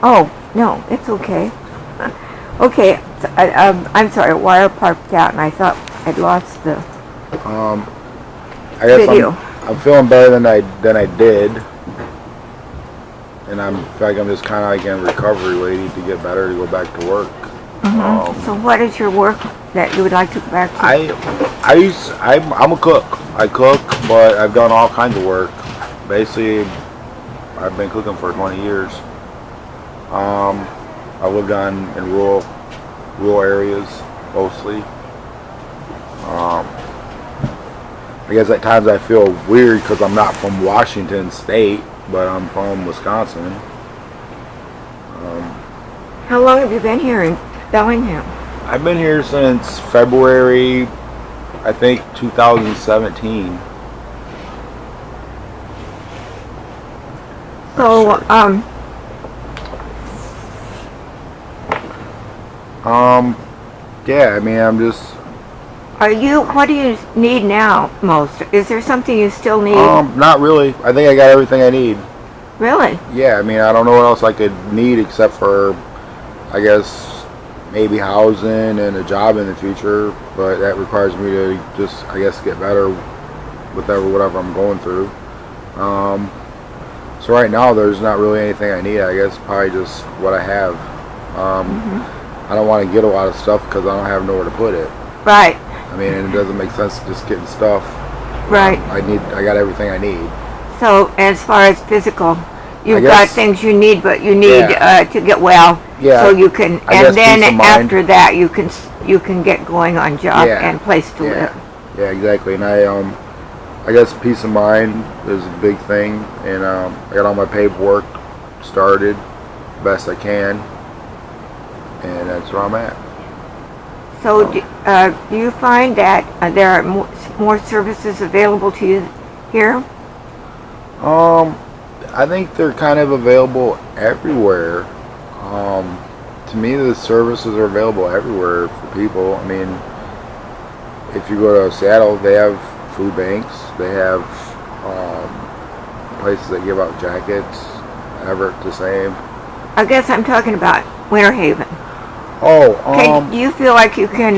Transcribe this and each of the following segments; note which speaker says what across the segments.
Speaker 1: Oh, no, it's okay. Okay, I'm sorry, wire parked out, and I thought I'd lost the
Speaker 2: I guess
Speaker 1: video.
Speaker 2: I'm feeling better than I did, and I feel like I'm just kind of like in recovery, waiting to get better to go back to work.
Speaker 1: So what is your work that you would like to go back to?
Speaker 2: I'm a cook. I cook, but I've done all kinds of work. Basically, I've been cooking for 20 years. I lived in rural areas mostly. I guess at times I feel weird because I'm not from Washington State, but I'm from Wisconsin.
Speaker 1: How long have you been here in Bellingham?
Speaker 2: I've been here since February, I think 2017.
Speaker 1: So,
Speaker 2: yeah, I mean, I'm just...
Speaker 1: what do you need now most? Is there something you still need?
Speaker 2: Not really. I think I got everything I need.
Speaker 1: Really?
Speaker 2: Yeah, I mean, I don't know what else I could need except for, I guess, maybe housing and a job in the future, but that requires me to just, I guess, get better with whatever I'm going through. So right now, there's not really anything I need. I guess probably just what I have. I don't want to get a lot of stuff because I don't have nowhere to put it.
Speaker 1: Right.
Speaker 2: I mean, it doesn't make sense just getting stuff.
Speaker 1: Right.
Speaker 2: I got everything I need.
Speaker 1: So as far as physical, you've got things you need, but you need to get well.
Speaker 2: Yeah.
Speaker 1: So you can, and then after that, you can get going on job and place to live.
Speaker 2: Yeah, exactly. And I guess peace of mind is a big thing, and I got all my paperwork started best I can, and that's where I'm at.
Speaker 1: So do you find that there are more services available to you here?
Speaker 2: I think they're kind of available everywhere. To me, the services are available everywhere for people. I mean, if you go to Seattle, they have food banks. They have places that give out jackets. Everett, the same.
Speaker 1: I guess I'm talking about Winter Haven.
Speaker 2: Oh,
Speaker 1: do you feel like you can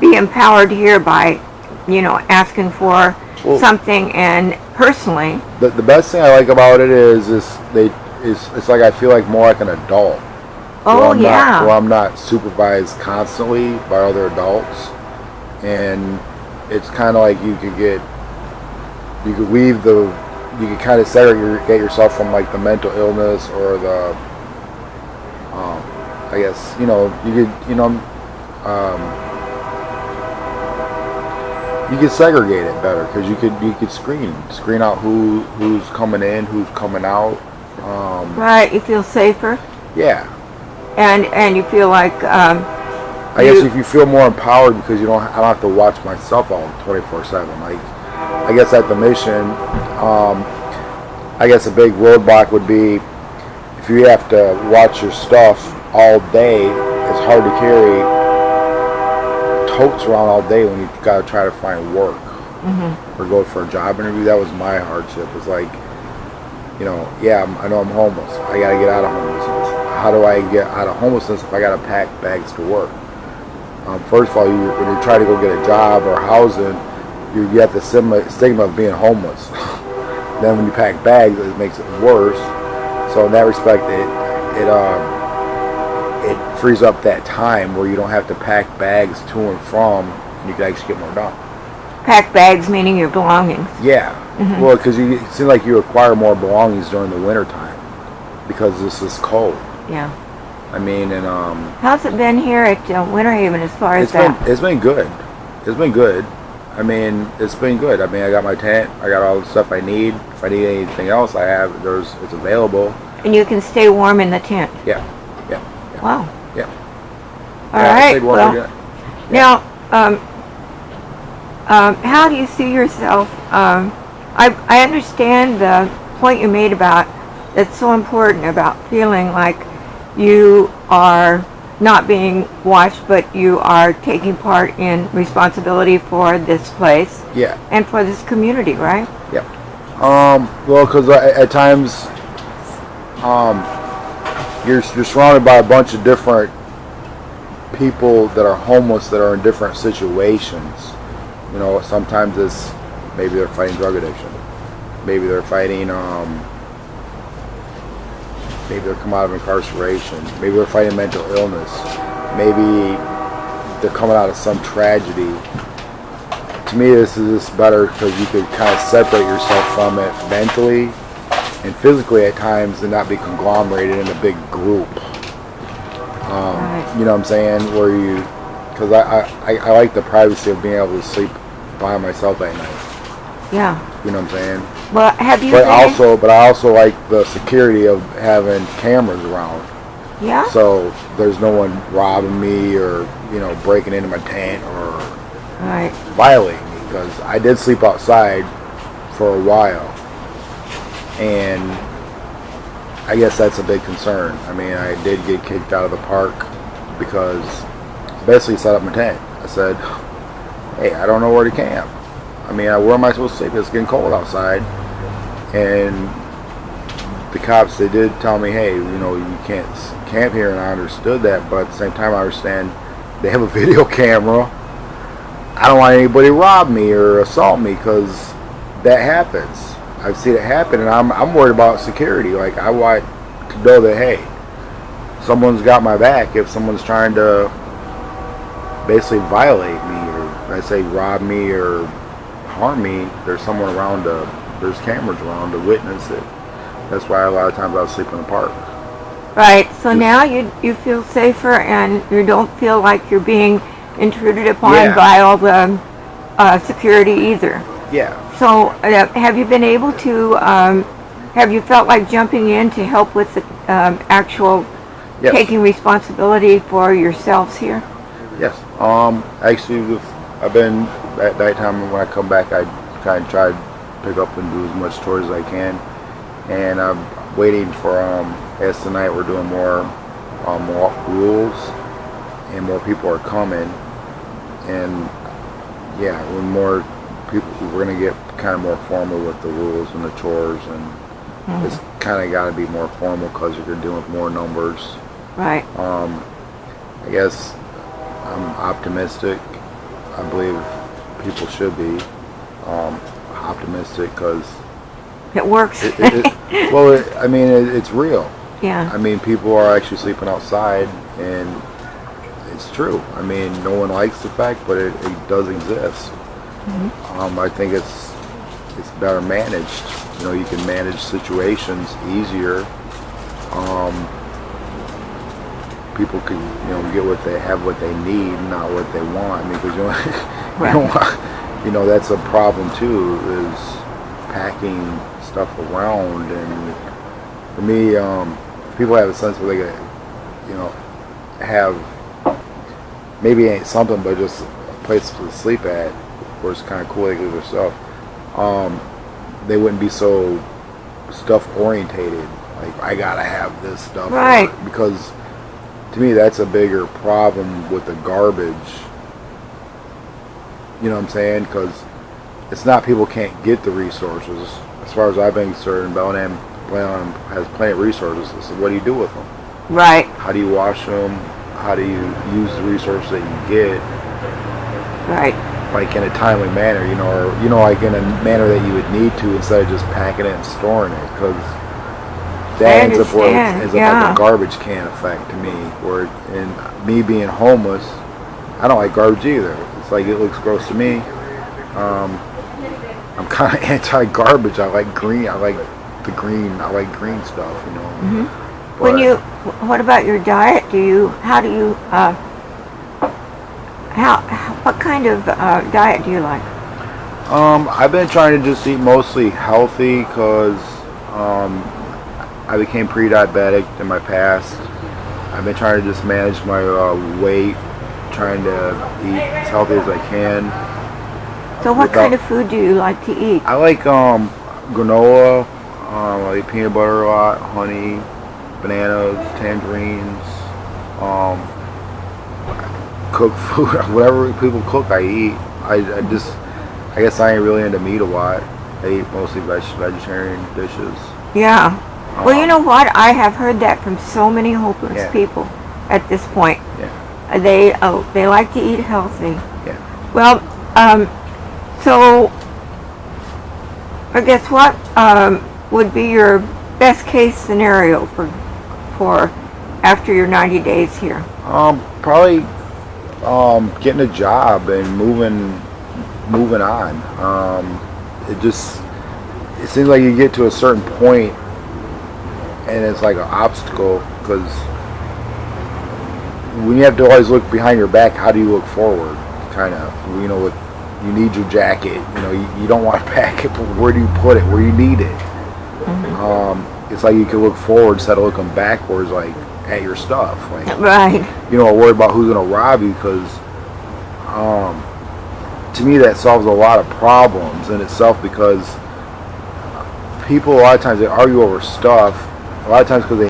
Speaker 1: be empowered here by, asking for something and personally?
Speaker 2: The best thing I like about it is it's like I feel like more like an adult.
Speaker 1: Oh,
Speaker 2: where I'm not supervised constantly by other adults, and it's kind of like you could kind of segregate yourself from like the mental illness or the I guess you could segregate it better because you could screen out who's coming in, who's coming out.
Speaker 1: Right, you feel safer.
Speaker 2: Yeah.
Speaker 1: And you feel like
Speaker 2: I guess if you feel more empowered because I don't have to watch myself all 24/7. Like I guess at the mission, I guess a big roadblock would be if you have to watch your stuff all day. It's hard to carry totes around all day when you got to try to find work or go for a job interview. That was my hardship. It's like, I know I'm homeless. I got to get out of homelessness. How do I get out of homelessness if I got to pack bags to work? First of all, when you try to go get a job or housing, you get the stigma of being homeless. Then when you pack bags, it makes it worse. So in that respect, it frees up that time where you don't have to pack bags to and from, and you can actually get more done.
Speaker 1: Pack bags meaning your belongings.
Speaker 2: Yeah. Well, because it seems like you acquire more belongings during the winter time because this is cold.
Speaker 1: Yeah.
Speaker 2: I mean, and
Speaker 1: how's it been here at Winter Haven as far as that?
Speaker 2: It's been good. It's been good. I mean, it's been good. I mean, I got my tent. I got all the stuff I need. If I need anything else, it's available.
Speaker 1: And you can stay warm in the tent.
Speaker 2: Yeah.
Speaker 1: Wow.
Speaker 2: Yeah.
Speaker 1: All right. Well, now, how do you see yourself? I understand the point you made about that's so important about feeling like you are not being watched, but you are taking part in responsibility for this place.
Speaker 2: Yeah.
Speaker 1: And for this community, right?
Speaker 2: Yeah. Well, because at times, you're surrounded by a bunch of different people that are homeless that are in different situations. You know, sometimes it's maybe they're fighting drug addiction, maybe they're fighting maybe they're come out of incarceration, maybe they're fighting mental illness, maybe they're coming out of some tragedy. To me, this is just better because you could kind of separate yourself from it mentally and physically at times and not be conglomerated in a big group. You know what I'm saying? Where you, because I like the privacy of being able to sleep by myself at night.
Speaker 1: Yeah.
Speaker 2: You know what I'm saying?
Speaker 1: Well, have you?
Speaker 2: But I also like the security of having cameras around.
Speaker 1: Yeah.
Speaker 2: So there's no one robbing me or breaking into my tent or violating me, because I did sleep outside for a while, and I guess that's a big concern. I mean, I did get kicked out of the park because I basically set up my tent. I said, hey, I don't know where to camp. I mean, where am I supposed to sleep? It's getting cold outside. And the cops, they did tell me, hey, you can't camp here, and I understood that, but at the same time I understand they have a video camera. I don't want anybody to rob me or assault me, because that happens. I've seen it happen, and I'm worried about security. Like, I want to know that, hey, someone's got my back if someone's trying to basically violate me, or I say rob me or harm me. There's someone around there's cameras around to witness it. That's why a lot of times I'll sleep in the park.
Speaker 1: Right. So now you feel safer, and you don't feel like you're being intruded upon by all the security either.
Speaker 2: Yeah.
Speaker 1: So have you been able to, have you felt like jumping in to help with the actual taking responsibility for yourselves here?
Speaker 2: Yes. Actually, I've been, at nighttime when I come back, I kind of try to pick up and do as much chores as I can. And I'm waiting for, as tonight we're doing more rules, and more people are coming. And yeah, when more people, we're going to get kind of more formal with the rules and the chores, and it's kind of got to be more formal because you're dealing with more numbers.
Speaker 1: Right.
Speaker 2: I guess I'm optimistic. I believe people should be optimistic because
Speaker 1: it works.
Speaker 2: I mean, it's real.
Speaker 1: Yeah.
Speaker 2: I mean, people are actually sleeping outside, and it's true. I mean, no one likes the fact, but it does exist. I think it's better managed. You can manage situations easier. People can, get what they have, what they need, not what they want. I mean, because that's a problem too, is packing stuff around. And for me, people have a sense where they have, maybe it ain't something, but just a place to sleep at, where it's kind of cool, they do their stuff. They wouldn't be so stuff orientated. Like, I gotta have this stuff,
Speaker 1: right?
Speaker 2: Because to me, that's a bigger problem with the garbage. You know what I'm saying? Because it's not people can't get the resources. As far as I've been concerned, Bellingham has plenty of resources. So what do you do with them?
Speaker 1: Right.
Speaker 2: How do you wash them? How do you use the resources that you get?
Speaker 1: Right.
Speaker 2: Like in a timely manner, or like in a manner that you would need to, instead of just packing it and storing it, because that ends up like a garbage can effect to me. Where, and me being homeless, I don't like garbage either. It's like, it looks gross to me. I'm kind of anti-garbage. I like green. I like green stuff. But
Speaker 1: what about your diet? What kind of diet do you like?
Speaker 2: I've been trying to just eat mostly healthy, because I became pre-diabetic in my past. I've been trying to just manage my weight, trying to eat as healthy as I can.
Speaker 1: So what kind of food do you like to eat?
Speaker 2: I like granola, I eat peanut butter a lot, honey, bananas, tangerines, cooked food, whatever people cook I eat. I guess I ain't really into meat a lot. I eat mostly vegetarian dishes.
Speaker 1: Yeah. Well, you know what? I have heard that from so many homeless
Speaker 2: Yeah.
Speaker 1: people at this point.
Speaker 2: Yeah.
Speaker 1: They like to eat healthy.
Speaker 2: Yeah.
Speaker 1: Well, so I guess what would be your best case scenario for after your 90 days here?
Speaker 2: Probably getting a job and moving on. It seems like you get to a certain point and it's like an obstacle, because when you have to always look behind your back, how do you look forward? Kind of, you need your jacket. You don't want to pack it, but where do you put it? Where you need it? Mm-hmm. It's like you can look forward instead of looking backwards, like at your stuff. Like,
Speaker 1: right.
Speaker 2: Worry about who's gonna rob you, because to me that solves a lot of problems in itself, because people a lot of times they argue over stuff. A lot of times because they